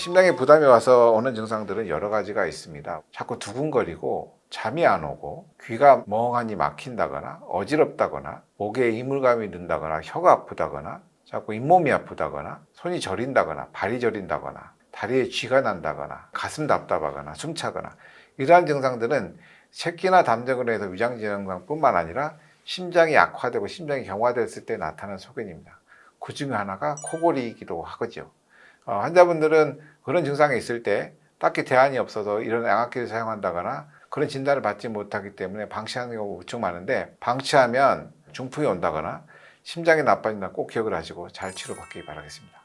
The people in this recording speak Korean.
심장에 부담이 와서 오는 증상들은 여러 가지가 있습니다. 자꾸 두근거리고 잠이 안 오고 귀가 멍하니 막힌다거나 어지럽다거나 목에 이물감이 든다거나 혀가 아프다거나 자꾸 잇몸이 아프다거나 손이 저린다거나 발이 저린다거나 다리에 쥐가 난다거나 가슴 답답하거나 숨차거나 이러한 증상들은 새끼나 담력으로 해서 위장질환뿐만 아니라 심장이 악화되고 심장이 경화됐을 때 나타나는 소견입니다. 그 중에 하나가 코골이이기도 하거죠. 환자분들은 그런 증상이 있을 때 딱히 대안이 없어서 이런 양압기를 사용한다거나 그런 진단을 받지 못하기 때문에 방치하는 경우가 무척 많은데, 방치하면 중풍이 온다거나 심장이 나빠진다 꼭 기억을 하시고 잘 치료받기 바라겠습니다.